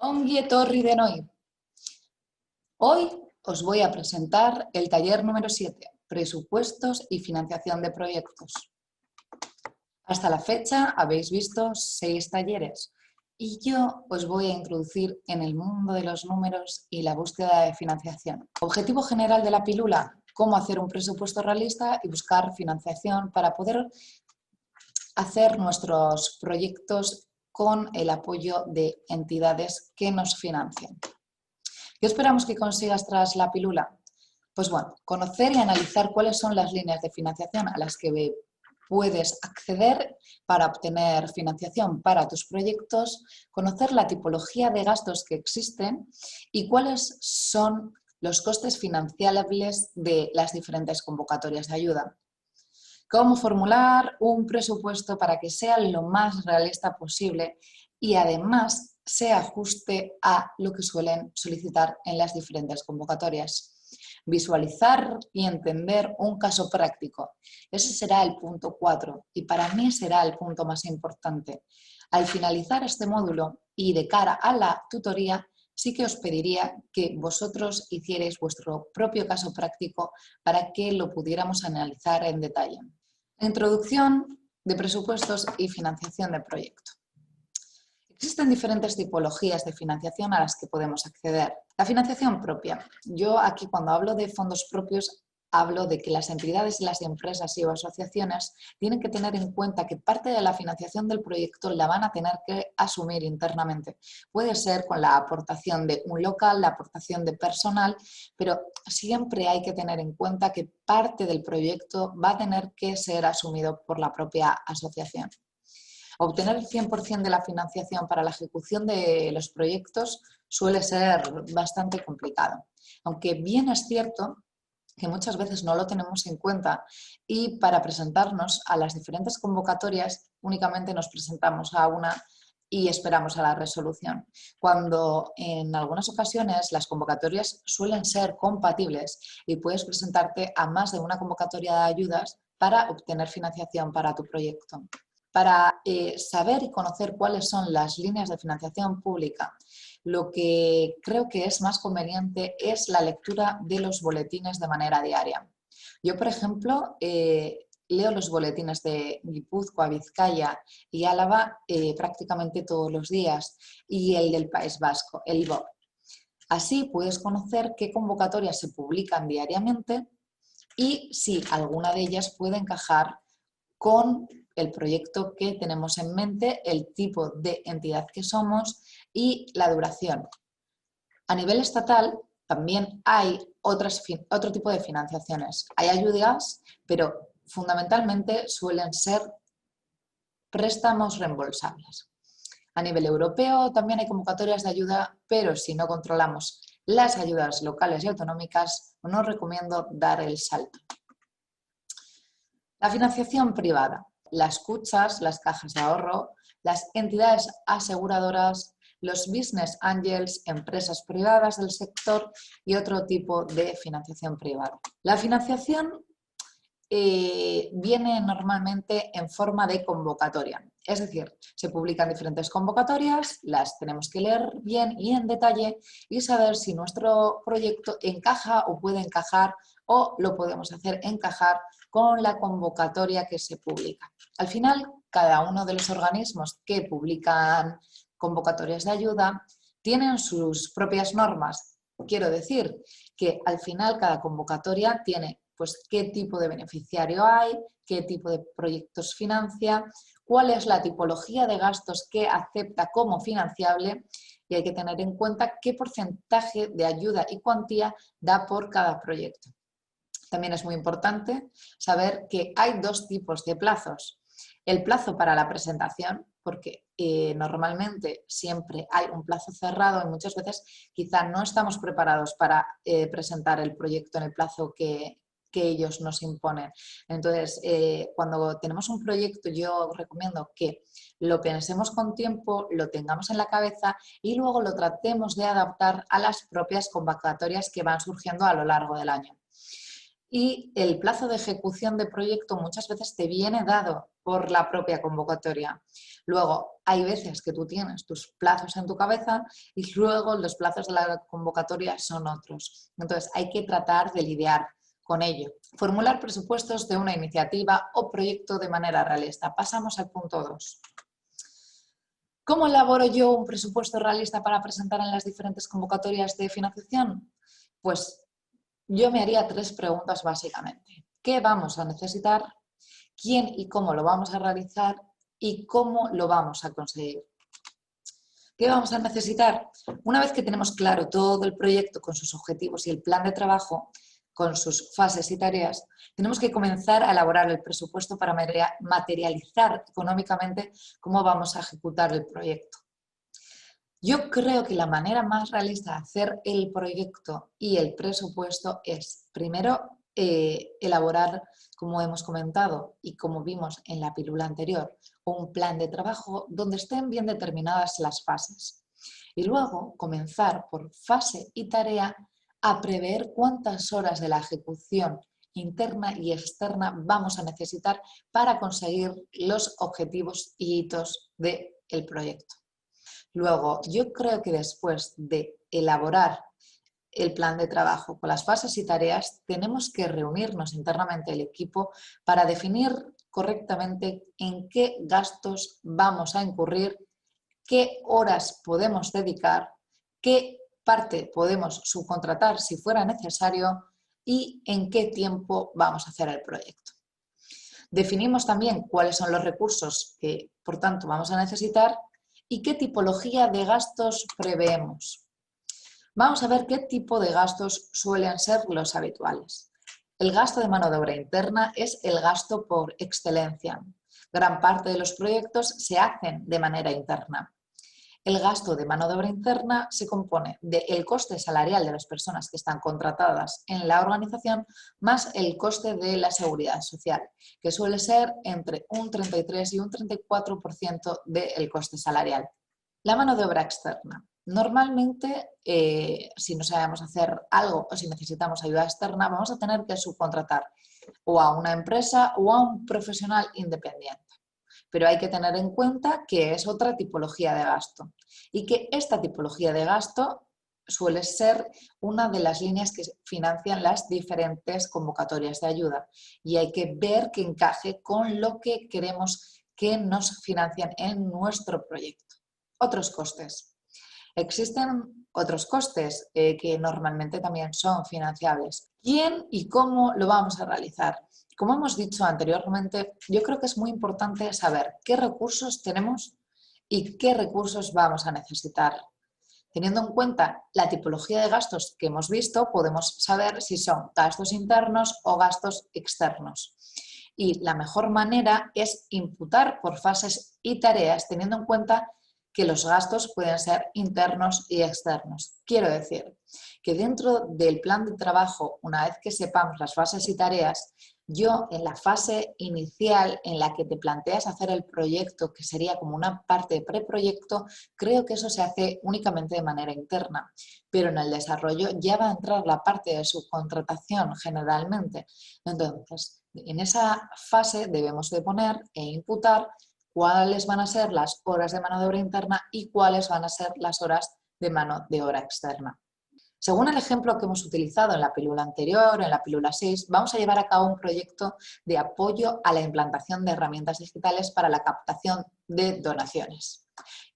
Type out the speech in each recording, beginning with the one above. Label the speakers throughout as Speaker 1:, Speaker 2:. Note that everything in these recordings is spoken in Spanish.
Speaker 1: Ongi etorri denoi. Hoy os voy a presentar el taller número 7, Presupuestos y Financiación de Proyectos. Hasta la fecha habéis visto 6 talleres y yo os voy a introducir en el mundo de los números y la búsqueda de financiación. Objetivo general de la pílula: cómo hacer un presupuesto realista y buscar financiación para poder hacer nuestros proyectos con el apoyo de entidades que nos financian. ¿Qué esperamos que consigas tras la pílula? Pues bueno, conocer y analizar cuáles son las líneas de financiación a las que puedes acceder para obtener financiación para tus proyectos, conocer la tipología de gastos que existen y cuáles son los costes financiables de las diferentes convocatorias de ayuda. Cómo formular un presupuesto para que sea lo más realista posible y además se ajuste a lo que suelen solicitar en las diferentes convocatorias. Visualizar y entender un caso práctico. Ese será el punto 4 y para mí será el punto más importante. Al finalizar este módulo y de cara a la tutoría, sí que os pediría que vosotros hicierais vuestro propio caso práctico para que lo pudiéramos analizar en detalle. Introducción de presupuestos y financiación de proyecto. Existen diferentes tipologías de financiación a las que podemos acceder. La financiación propia. Yo aquí, cuando hablo de fondos propios, hablo de que las entidades y las empresas y asociaciones tienen que tener en cuenta que parte de la financiación del proyecto la van a tener que asumir internamente. Puede ser con la aportación de un local, la aportación de personal, pero siempre hay que tener en cuenta que parte del proyecto va a tener que ser asumido por la propia asociación. Obtener el 100% de la financiación para la ejecución de los proyectos suele ser bastante complicado, aunque bien es cierto que muchas veces no lo tenemos en cuenta y para presentarnos a las diferentes convocatorias únicamente nos presentamos a una y esperamos a la resolución, cuando en algunas ocasiones las convocatorias suelen ser compatibles y puedes presentarte a más de una convocatoria de ayudas para obtener financiación para tu proyecto. Para saber y conocer cuáles son las líneas de financiación pública, lo que creo que es más conveniente es la lectura de los boletines de manera diaria. Yo, por ejemplo, leo los boletines de Guipúzcoa, Vizcaya y Álava prácticamente todos los días y el del País Vasco, el IVOP. Así puedes conocer qué convocatorias se publican diariamente y si alguna de ellas puede encajar con el proyecto que tenemos en mente, el tipo de entidad que somos y la duración. A nivel estatal también hay otro tipo de financiaciones. Hay ayudas, pero fundamentalmente suelen ser préstamos reembolsables. A nivel europeo también hay convocatorias de ayuda, pero si no controlamos las ayudas locales y autonómicas, no os recomiendo dar el salto. La financiación privada. Las cuchas, las cajas de ahorro, las entidades aseguradoras, los business angels, empresas privadas del sector y otro tipo de financiación privada. La financiación viene normalmente en forma de convocatoria, es decir, se publican diferentes convocatorias, las tenemos que leer bien y en detalle y saber si nuestro proyecto encaja o puede encajar o lo podemos hacer encajar con la convocatoria que se publica. Al final, cada uno de los organismos que publican convocatorias de ayuda tienen sus propias normas. Quiero decir que al final cada convocatoria tiene pues qué tipo de beneficiario hay, qué tipo de proyectos financia, cuál es la tipología de gastos que acepta como financiable y hay que tener en cuenta qué porcentaje de ayuda y cuantía da por cada proyecto. También es muy importante saber que hay dos tipos de plazos. El plazo para la presentación, porque normalmente siempre hay un plazo cerrado y muchas veces quizá no estamos preparados para presentar el proyecto en el plazo que ellos nos imponen. Entonces, cuando tenemos un proyecto, yo recomiendo que lo pensemos con tiempo, lo tengamos en la cabeza y luego lo tratemos de adaptar a las propias convocatorias que van surgiendo a lo largo del año. Y el plazo de ejecución de proyecto muchas veces te viene dado por la propia convocatoria. Luego, hay veces que tú tienes tus plazos en tu cabeza y luego los plazos de la convocatoria son otros. Entonces, hay que tratar de lidiar con ello. Formular presupuestos de una iniciativa o proyecto de manera realista. Pasamos al punto 2. ¿Cómo elaboro yo un presupuesto realista para presentar en las diferentes convocatorias de financiación? Pues yo me haría 3 preguntas básicamente. ¿Qué vamos a necesitar? ¿Quién y cómo lo vamos a realizar? ¿Y cómo lo vamos a conseguir? ¿Qué vamos a necesitar? Una vez que tenemos claro todo el proyecto con sus objetivos y el plan de trabajo, con sus fases y tareas, tenemos que comenzar a elaborar el presupuesto para materializar económicamente cómo vamos a ejecutar el proyecto. Yo creo que la manera más realista de hacer el proyecto y el presupuesto es, primero, elaborar, como hemos comentado y como vimos en la pílula anterior, un plan de trabajo donde estén bien determinadas las fases. Y luego comenzar por fase y tarea a prever cuántas horas de la ejecución interna y externa vamos a necesitar para conseguir los objetivos y hitos del proyecto. Luego, yo creo que después de elaborar el plan de trabajo con las fases y tareas, tenemos que reunirnos internamente el equipo para definir correctamente en qué gastos vamos a incurrir, qué horas podemos dedicar, qué parte podemos subcontratar si fuera necesario y en qué tiempo vamos a hacer el proyecto. Definimos también cuáles son los recursos que, por tanto, vamos a necesitar y qué tipología de gastos preveemos. Vamos a ver qué tipo de gastos suelen ser los habituales. El gasto de mano de obra interna es el gasto por excelencia. Gran parte de los proyectos se hacen de manera interna. El gasto de mano de obra interna se compone del coste salarial de las personas que están contratadas en la organización más el coste de la seguridad social, que suele ser entre un 33 y un 34% del coste salarial. La mano de obra externa. Normalmente, si no sabemos hacer algo o si necesitamos ayuda externa, vamos a tener que subcontratar o a una empresa o a un profesional independiente. Pero hay que tener en cuenta que es otra tipología de gasto y que esta tipología de gasto suele ser una de las líneas que financian las diferentes convocatorias de ayuda y hay que ver que encaje con lo que queremos que nos financien en nuestro proyecto. Otros costes. Existen otros costes que normalmente también son financiables. ¿Quién y cómo lo vamos a realizar? Como hemos dicho anteriormente, yo creo que es muy importante saber qué recursos tenemos y qué recursos vamos a necesitar. Teniendo en cuenta la tipología de gastos que hemos visto, podemos saber si son gastos internos o gastos externos. Y la mejor manera es imputar por fases y tareas, teniendo en cuenta que los gastos pueden ser internos y externos. Quiero decir que dentro del plan de trabajo, una vez que sepamos las fases y tareas, yo en la fase inicial en la que te planteas hacer el proyecto, que sería como una parte de preproyecto, creo que eso se hace únicamente de manera interna, pero en el desarrollo ya va a entrar la parte de subcontratación generalmente. Entonces, en esa fase debemos de poner e imputar cuáles van a ser las horas de mano de obra interna y cuáles van a ser las horas de mano de obra externa. Según el ejemplo que hemos utilizado en la pílula anterior, en la pílula 6, vamos a llevar a cabo un proyecto de apoyo a la implantación de herramientas digitales para la captación de donaciones.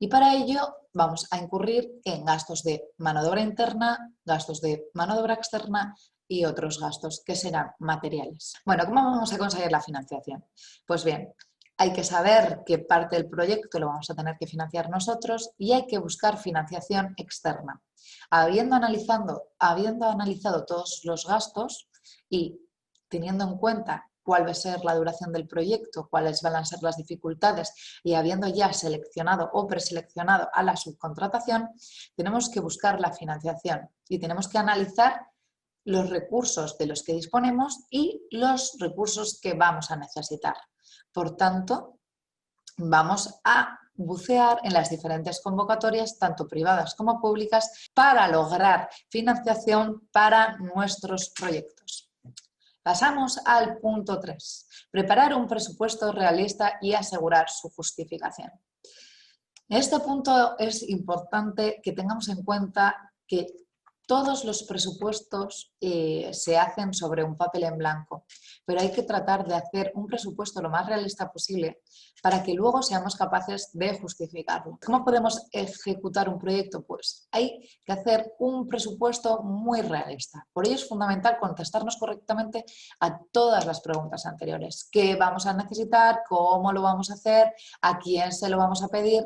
Speaker 1: Y para ello vamos a incurrir en gastos de mano de obra interna, gastos de mano de obra externa y otros gastos que serán materiales. Bueno, ¿cómo vamos a conseguir la financiación? Pues bien, hay que saber qué parte del proyecto lo vamos a tener que financiar nosotros y hay que buscar financiación externa. Habiendo analizado todos los gastos y teniendo en cuenta cuál va a ser la duración del proyecto, cuáles van a ser las dificultades y habiendo ya seleccionado o preseleccionado a la subcontratación, tenemos que buscar la financiación y tenemos que analizar los recursos de los que disponemos y los recursos que vamos a necesitar. Por tanto, vamos a bucear en las diferentes convocatorias, tanto privadas como públicas, para lograr financiación para nuestros proyectos. Pasamos al punto 3. Preparar un presupuesto realista y asegurar su justificación. En este punto es importante que tengamos en cuenta que todos los presupuestos se hacen sobre un papel en blanco, pero hay que tratar de hacer un presupuesto lo más realista posible para que luego seamos capaces de justificarlo. ¿Cómo podemos ejecutar un proyecto? Pues hay que hacer un presupuesto muy realista. Por ello es fundamental contestarnos correctamente a todas las preguntas anteriores. ¿Qué vamos a necesitar? ¿Cómo lo vamos a hacer? ¿A quién se lo vamos a pedir?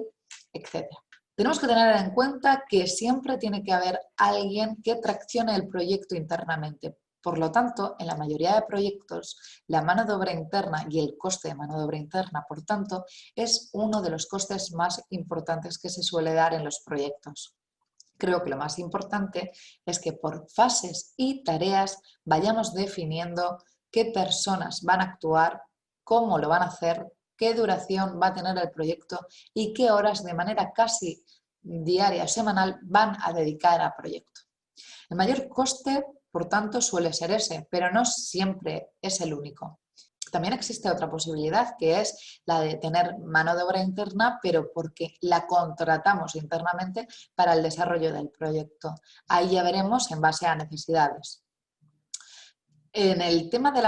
Speaker 1: Etcétera. Tenemos que tener en cuenta que siempre tiene que haber alguien que traccione el proyecto internamente. Por lo tanto, en la mayoría de proyectos, la mano de obra interna y el coste de mano de obra interna, por tanto, es uno de los costes más importantes que se suele dar en los proyectos. Creo que lo más importante es que por fases y tareas vayamos definiendo qué personas van a actuar, cómo lo van a hacer, qué duración va a tener el proyecto y qué horas de manera casi diaria o semanal van a dedicar al proyecto. El mayor coste, por tanto, suele ser ese, pero no siempre es el único. También existe otra posibilidad, que es la de tener mano de obra interna, pero porque la contratamos internamente para el desarrollo del proyecto. Ahí ya veremos en base a necesidades. En el tema de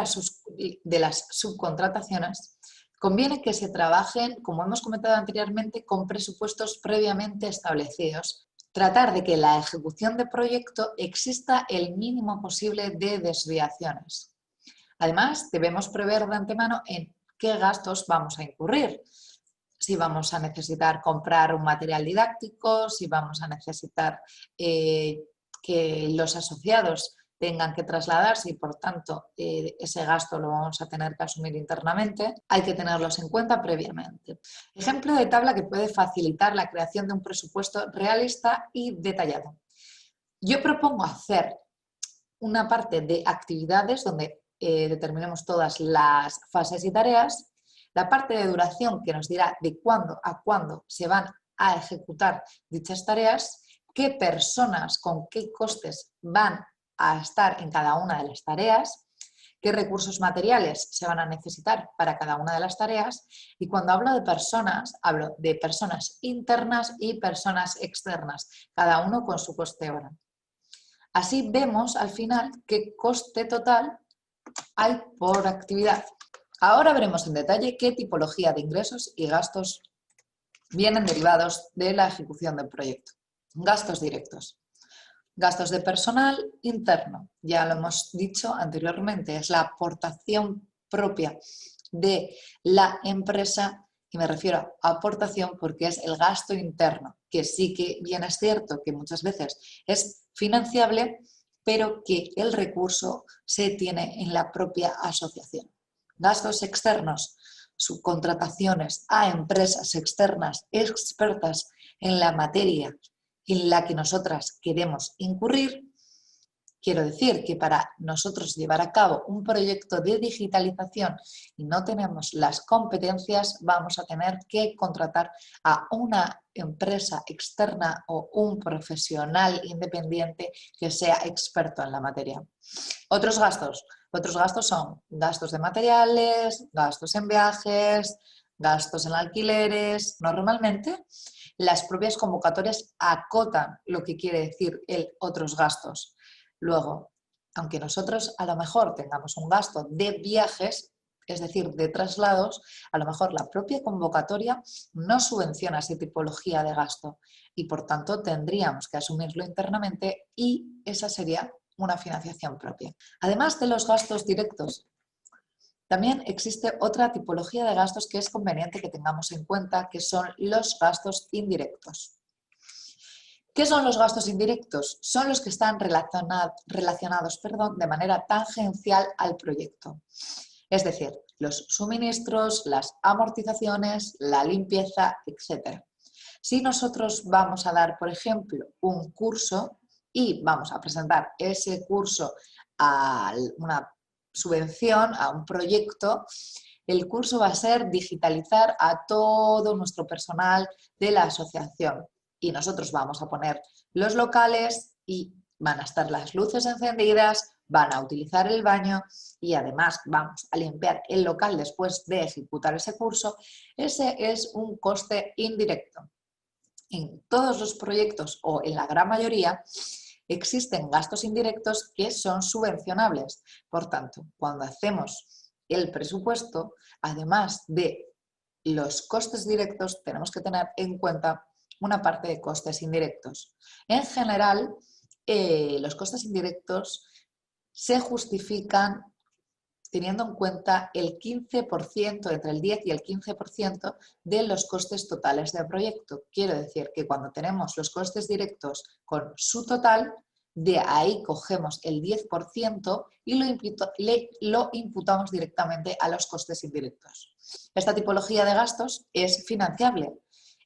Speaker 1: las subcontrataciones, conviene que se trabajen, como hemos comentado anteriormente, con presupuestos previamente establecidos. Tratar de que en la ejecución de proyecto exista el mínimo posible de desviaciones. Además, debemos prever de antemano en qué gastos vamos a incurrir. Si vamos a necesitar comprar un material didáctico, si vamos a necesitar que los asociados tengan que trasladarse y, por tanto, ese gasto lo vamos a tener que asumir internamente, hay que tenerlos en cuenta previamente. Ejemplo de tabla que puede facilitar la creación de un presupuesto realista y detallado. Yo propongo hacer una parte de actividades donde determinemos todas las fases y tareas, la parte de duración que nos dirá de cuándo a cuándo se van a ejecutar dichas tareas, qué personas con qué costes van a estar en cada una de las tareas, qué recursos materiales se van a necesitar para cada una de las tareas y cuando hablo de personas internas y personas externas, cada uno con su coste hora. Así vemos al final qué coste total hay por actividad. Ahora veremos en detalle qué tipología de ingresos y gastos vienen derivados de la ejecución del proyecto. Gastos directos. Gastos de personal interno, ya lo hemos dicho anteriormente, es la aportación propia de la empresa y me refiero a aportación porque es el gasto interno, que sí que bien es cierto que muchas veces es financiable, pero que el recurso se tiene en la propia asociación. Gastos externos, subcontrataciones a empresas externas expertas en la materia en la que nosotras queremos incurrir. Quiero decir que para nosotros llevar a cabo un proyecto de digitalización y no tenemos las competencias, vamos a tener que contratar a una empresa externa o un profesional independiente que sea experto en la materia. Otros gastos son gastos de materiales, gastos en viajes, gastos en alquileres. Normalmente las propias convocatorias acotan lo que quiere decir el otros gastos. Luego, aunque nosotros a lo mejor tengamos un gasto de viajes, es decir, de traslados, a lo mejor la propia convocatoria no subvenciona esa tipología de gasto y por tanto tendríamos que asumirlo internamente y esa sería una financiación propia. Además de los gastos directos, también existe otra tipología de gastos que es conveniente que tengamos en cuenta, que son los gastos indirectos. ¿Qué son los gastos indirectos? Son los que están relacionados de manera tangencial al proyecto. Es decir, los suministros, las amortizaciones, la limpieza, etc. Si nosotros vamos a dar, por ejemplo, un curso y vamos a presentar ese curso a una subvención, a un proyecto, el curso va a ser digitalizar a todo nuestro personal de la asociación. Y nosotros vamos a poner los locales y van a estar las luces encendidas, van a utilizar el baño y además vamos a limpiar el local después de ejecutar ese curso, ese es un coste indirecto. En todos los proyectos o en la gran mayoría existen gastos indirectos que son subvencionables. Por tanto, cuando hacemos el presupuesto, además de los costes directos, tenemos que tener en cuenta una parte de costes indirectos. En general, los costes indirectos se justifican teniendo en cuenta el 15%, entre el 10 y el 15% de los costes totales del proyecto. Quiero decir que cuando tenemos los costes directos con su total, de ahí cogemos el 10% y lo imputamos directamente a los costes indirectos. Esta tipología de gastos es financiable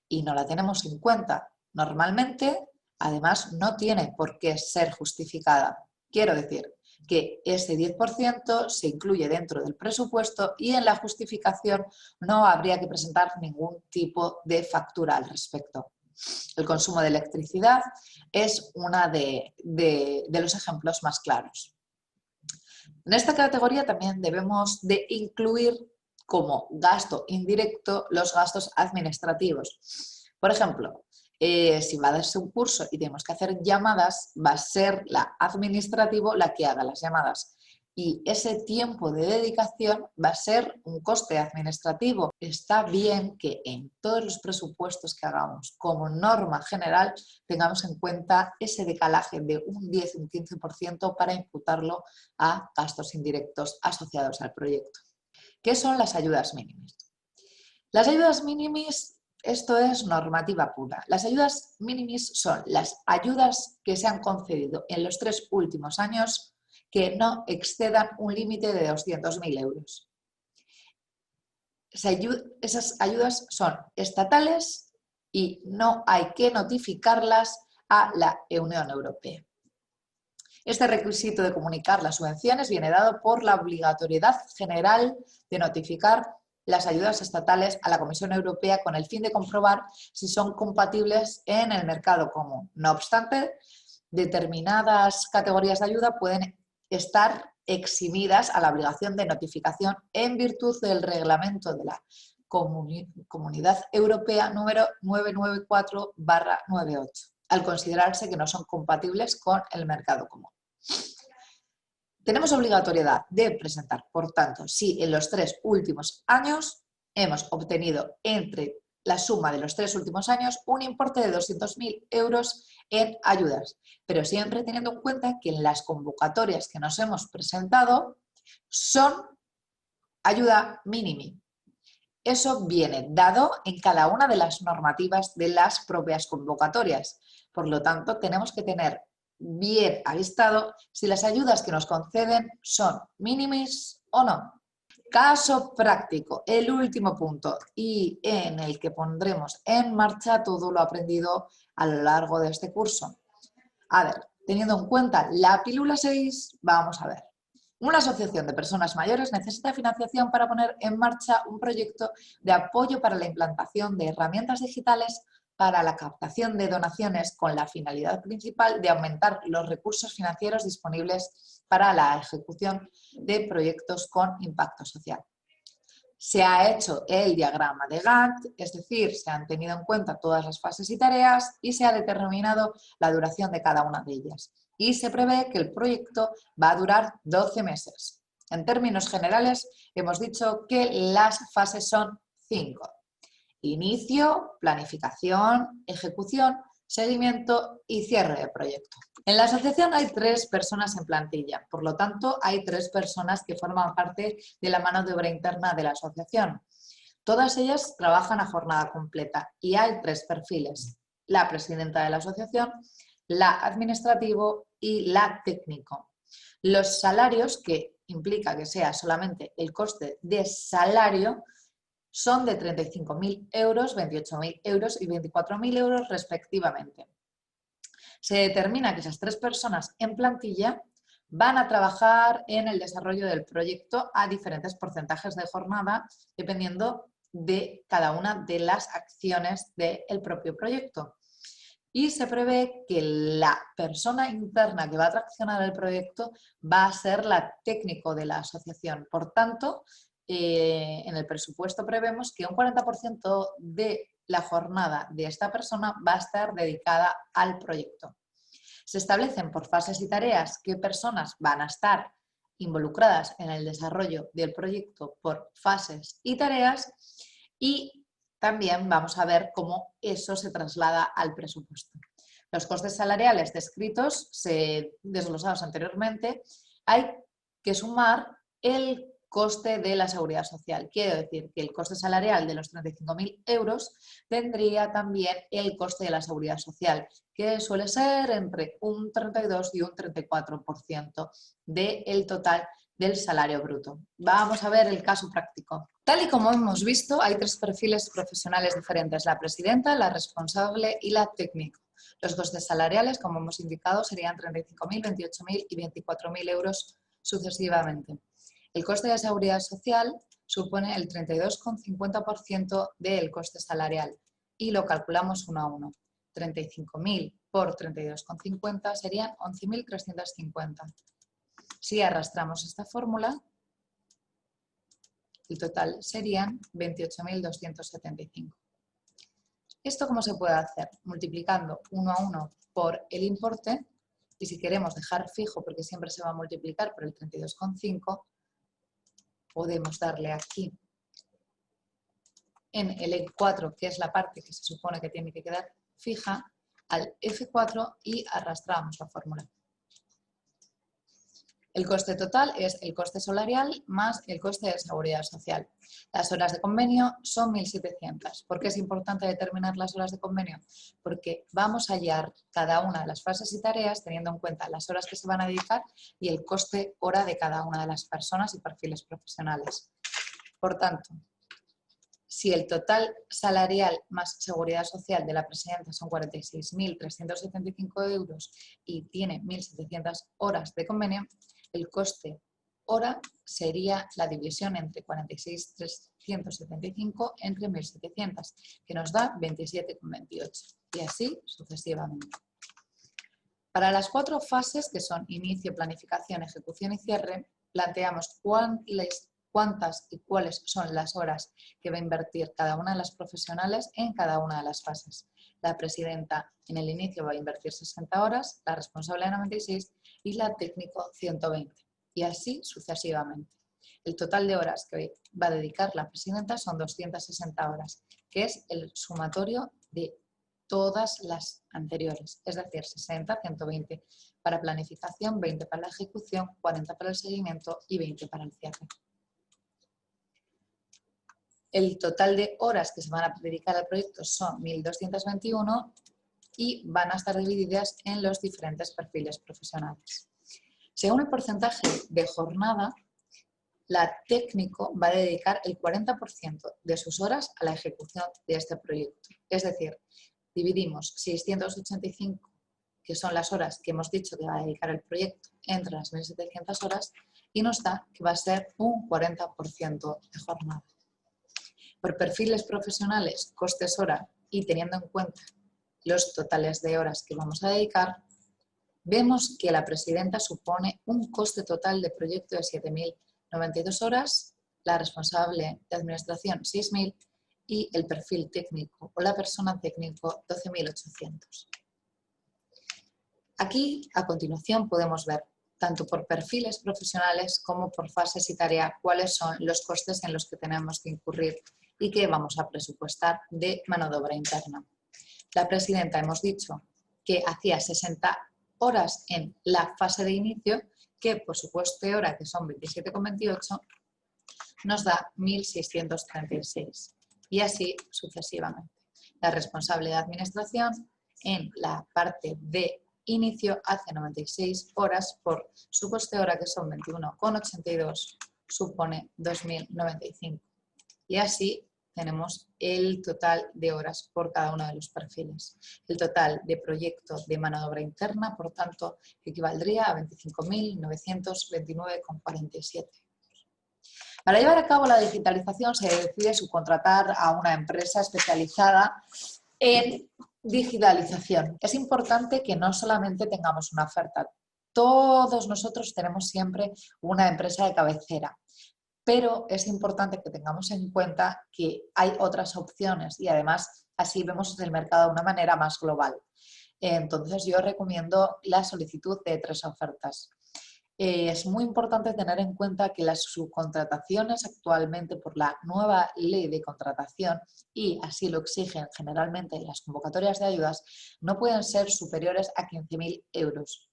Speaker 1: y no la tenemos en cuenta. Normalmente, además, no tiene por qué ser justificada. Quiero decir que ese 10% se incluye dentro del presupuesto y en la justificación no habría que presentar ningún tipo de factura al respecto. El consumo de electricidad es uno de los ejemplos más claros. En esta categoría también debemos de incluir como gasto indirecto los gastos administrativos. Por ejemplo, si va a darse un curso y tenemos que hacer llamadas, va a ser la administrativo la que haga las llamadas. Y ese tiempo de dedicación va a ser un coste administrativo. Está bien que en todos los presupuestos que hagamos, como norma general, tengamos en cuenta ese decalaje de un 10 y un 15% para imputarlo a gastos indirectos asociados al proyecto. ¿Qué son las ayudas mínimas? Las ayudas mínimas, esto es normativa pura. Las ayudas mínimas son las ayudas que se han concedido en los 3 últimos años que no excedan un límite de 200.000 euros. Esas ayudas son estatales y no hay que notificarlas a la Unión Europea. Este requisito de comunicar las subvenciones viene dado por la obligatoriedad general de notificar las ayudas estatales a la Comisión Europea con el fin de comprobar si son compatibles en el mercado común. No obstante, determinadas categorías de ayuda pueden estar eximidas a la obligación de notificación en virtud del reglamento de la Comunidad Europea número 994/98, al considerarse que no son compatibles con el mercado común. Tenemos obligatoriedad de presentar, por tanto, si en los 3 últimos años hemos obtenido entre la suma de los 3 últimos años un importe de 200.000 euros en ayudas, pero siempre teniendo en cuenta que en las convocatorias que nos hemos presentado son ayuda mínima. Eso viene dado en cada una de las normativas de las propias convocatorias. Por lo tanto, tenemos que tener bien avistado si las ayudas que nos conceden son mínimas o no. Caso práctico, el último punto y en el que pondremos en marcha todo lo aprendido a lo largo de este curso. A ver, teniendo en cuenta la pílula 6, vamos a ver. Una asociación de personas mayores necesita financiación para poner en marcha un proyecto de apoyo para la implantación de herramientas digitales para la captación de donaciones con la finalidad principal de aumentar los recursos financieros disponibles para la ejecución de proyectos con impacto social. Se ha hecho el diagrama de Gantt, es decir, se han tenido en cuenta todas las fases y tareas y se ha determinado la duración de cada una de ellas. Y se prevé que el proyecto va a durar 12 meses. En términos generales, hemos dicho que las fases son 5. Inicio, planificación, ejecución, seguimiento y cierre de proyecto. En la asociación hay 3 personas en plantilla, por lo tanto hay 3 personas que forman parte de la mano de obra interna de la asociación. Todas ellas trabajan a jornada completa y hay 3 perfiles: la presidenta de la asociación, la administrativo y la técnico. Los salarios, que implica que sea solamente el coste de salario, son de 35.000 euros, 28.000 euros y 24.000 euros respectivamente. Se determina que esas 3 personas en plantilla van a trabajar en el desarrollo del proyecto a diferentes porcentajes de jornada, dependiendo de cada una de las acciones del propio proyecto. y se prevé que la persona interna que va a traccionar el proyecto va a ser la técnico de la asociación. Por tanto, en el presupuesto prevemos que un 40% de la jornada de esta persona va a estar dedicada al proyecto. Se establecen por fases y tareas qué personas van a estar involucradas en el desarrollo del proyecto por fases y tareas, y también vamos a ver cómo eso se traslada al presupuesto. Los costes salariales descritos, desglosados anteriormente, hay que sumar el coste de la seguridad social. Quiero decir que el coste salarial de los 35.000 euros tendría también el coste de la seguridad social, que suele ser entre un 32 y un 34% del total del salario bruto. Vamos a ver el caso práctico. Tal y como hemos visto, hay tres perfiles profesionales diferentes: la presidenta, la responsable y la técnico. Los costes salariales, como hemos indicado, serían 35.000, 28.000 y 24.000 euros sucesivamente. El coste de seguridad social supone el 32,50% del coste salarial y lo calculamos uno a uno. 35.000 por 32,50 serían 11.350. Si arrastramos esta fórmula, el total serían 28.275. ¿Esto cómo se puede hacer? Multiplicando uno a uno por el importe, y si queremos dejar fijo, porque siempre se va a multiplicar por el 32,5, podemos darle aquí en el E4, que es la parte que se supone que tiene que quedar fija, al F4 y arrastramos la fórmula. El coste total es el coste salarial más el coste de seguridad social. Las horas de convenio son 1.700. ¿Por qué es importante determinar las horas de convenio? Porque vamos a hallar cada una de las fases y tareas teniendo en cuenta las horas que se van a dedicar y el coste hora de cada una de las personas y perfiles profesionales. Por tanto, si el total salarial más seguridad social de la presidenta son 46.375 euros y tiene 1.700 horas de convenio, el coste hora sería la división entre 46.375 entre 1.700, que nos da 27,28, y así sucesivamente. Para las cuatro fases, que son inicio, planificación, ejecución y cierre, planteamos cuántas y cuáles son las horas que va a invertir cada una de las profesionales en cada una de las fases. La presidenta en el inicio va a invertir 60 horas, la responsable 96 y la técnico 120. Y así sucesivamente. El total de horas que va a dedicar la presidenta son 260 horas, que es el sumatorio de todas las anteriores, es decir, 60, 120 para planificación, 20 para la ejecución, 40 para el seguimiento y 20 para el cierre. El total de horas que se van a dedicar al proyecto son 1.221 y van a estar divididas en los diferentes perfiles profesionales. Según el porcentaje de jornada, la técnico va a dedicar el 40% de sus horas a la ejecución de este proyecto. Es decir, dividimos 685, que son las horas que hemos dicho que va a dedicar el proyecto, entre las 1.700 horas y nos da que va a ser un 40% de jornada. Por perfiles profesionales, costes hora y teniendo en cuenta los totales de horas que vamos a dedicar, vemos que la presidenta supone un coste total de proyecto de 7.092 horas, la responsable de administración 6.000 y el perfil técnico o la persona técnico 12.800. Aquí, a continuación, podemos ver tanto por perfiles profesionales como por fases y tareas cuáles son los costes en los que tenemos que incurrir y que vamos a presupuestar de mano de obra interna. La presidenta hemos dicho que hacía 60 horas en la fase de inicio, que por su coste hora, que son 27,28, nos da 1.636 y así sucesivamente. La responsable de administración en la parte de inicio hace 96 horas por su coste hora, que son 21,82, supone 2.095 y así tenemos el total de horas por cada uno de los perfiles. El total de proyecto de mano de obra interna, por tanto, equivaldría a 25.929,47. Para llevar a cabo la digitalización se decide subcontratar a una empresa especializada en Digitalización. Es importante que no solamente tengamos una oferta. Todos nosotros tenemos siempre una empresa de cabecera, pero es importante que tengamos en cuenta que hay otras opciones y además así vemos el mercado de una manera más global. Entonces yo recomiendo la solicitud de 3 ofertas. Es muy importante tener en cuenta que las subcontrataciones actualmente por la nueva ley de contratación, y así lo exigen generalmente las convocatorias de ayudas, no pueden ser superiores a 15.000 euros.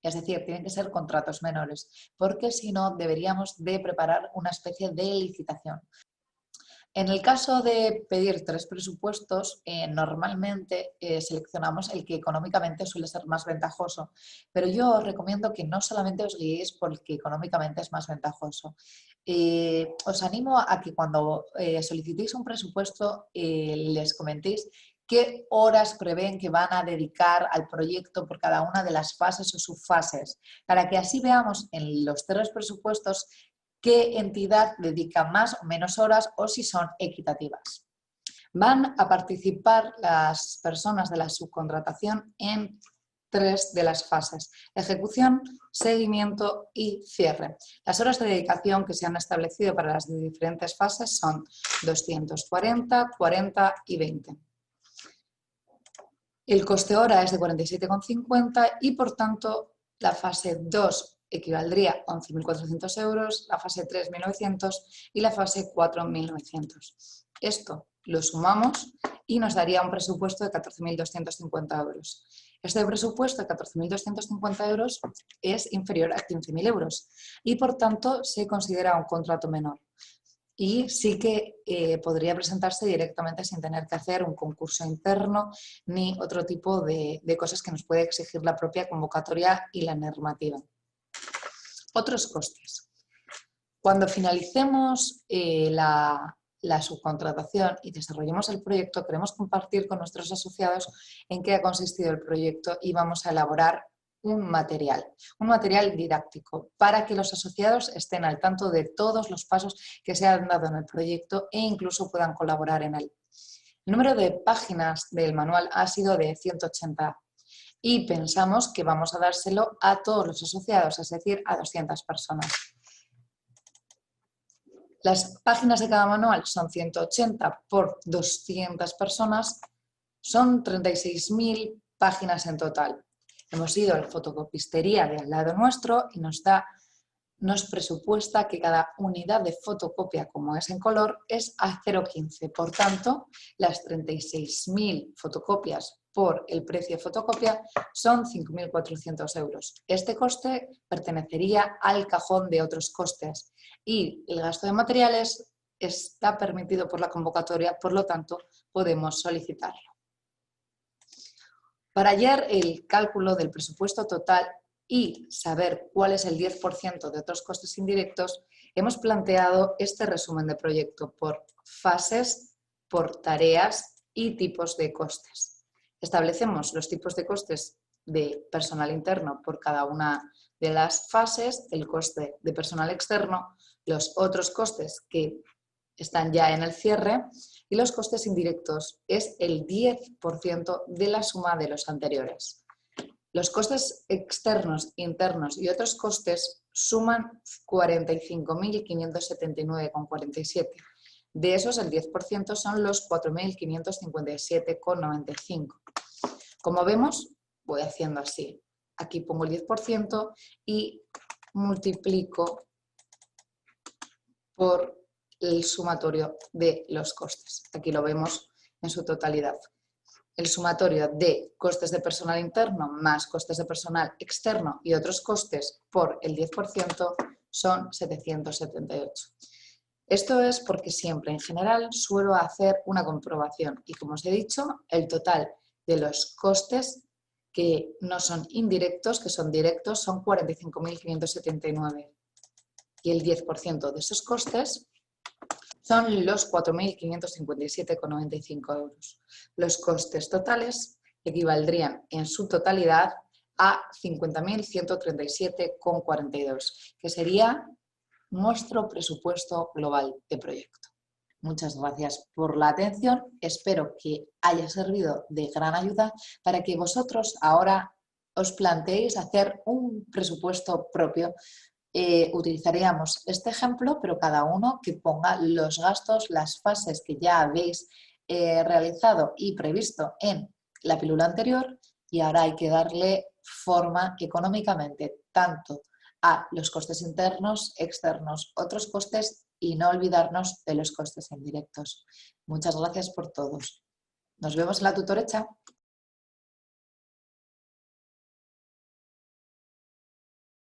Speaker 1: Es decir, tienen que ser contratos menores, porque si no deberíamos de preparar una especie de licitación. En el caso de pedir 3 presupuestos, normalmente seleccionamos el que económicamente suele ser más ventajoso, pero yo os recomiendo que no solamente os guiéis por el que económicamente es más ventajoso. Os animo a que cuando solicitéis un presupuesto les comentéis qué horas prevén que van a dedicar al proyecto por cada una de las fases o subfases, para que así veamos en los 3 presupuestos qué entidad dedica más o menos horas o si son equitativas. Van a participar las personas de la subcontratación en 3 de las fases: ejecución, seguimiento y cierre. Las horas de dedicación que se han establecido para las diferentes fases son 240, 40 y 20. El coste hora es de 47,50 y por tanto la fase 2 equivaldría a 11.400 euros, la fase 3 1.900 y la fase 4 1.900. Esto lo sumamos y nos daría un presupuesto de 14.250 euros. Este presupuesto de 14.250 euros es inferior a 15.000 euros y por tanto se considera un contrato menor. Y sí que podría presentarse directamente sin tener que hacer un concurso interno ni otro tipo de cosas que nos puede exigir la propia convocatoria y la normativa. Otros costes. Cuando finalicemos la subcontratación y desarrollemos el proyecto, queremos compartir con nuestros asociados en qué ha consistido el proyecto y vamos a elaborar un material didáctico para que los asociados estén al tanto de todos los pasos que se han dado en el proyecto e incluso puedan colaborar en él. El número de páginas del manual ha sido de 180 y pensamos que vamos a dárselo a todos los asociados, es decir, a 200 personas. Las páginas de cada manual son 180 por 200 personas, son 36.000 páginas en total. Hemos ido a la fotocopistería de al lado nuestro y nos presupuesta que cada unidad de fotocopia, como es en color, es a 0,15. Por tanto, las 36.000 fotocopias por el precio de fotocopia son 5.400 euros. Este coste pertenecería al cajón de otros costes y el gasto de materiales está permitido por la convocatoria, por lo tanto, podemos solicitarlo. Para hallar el cálculo del presupuesto total y saber cuál es el 10% de otros costes indirectos, hemos planteado este resumen de proyecto por fases, por tareas y tipos de costes. Establecemos los tipos de costes de personal interno por cada una de las fases, el coste de personal externo, los otros costes que están ya en el cierre y los costes indirectos es el 10% de la suma de los anteriores. Los costes externos, internos y otros costes suman 45.579,47. De esos, el 10% son los 4.557,95. Como vemos, voy haciendo así. Aquí pongo el 10% y multiplico por el sumatorio de los costes. Aquí lo vemos en su totalidad. El sumatorio de costes de personal interno más costes de personal externo y otros costes por el 10% son 778. Esto es porque siempre, en general, suelo hacer una comprobación y, como os he dicho, el total de los costes que no son indirectos, que son directos, son 45.579. Y el 10% de esos costes son los 4.557,95 euros. Los costes totales equivaldrían en su totalidad a 50.137,42, que sería nuestro presupuesto global de proyecto. Muchas gracias por la atención. Espero que haya servido de gran ayuda para que vosotros ahora os planteéis hacer un presupuesto propio. Utilizaríamos este ejemplo, pero cada uno que ponga los gastos, las fases que ya habéis realizado y previsto en la pílula anterior, y ahora hay que darle forma económicamente tanto a los costes internos, externos, otros costes y no olvidarnos de los costes indirectos. Muchas gracias por todos. Nos vemos en la tutorecha.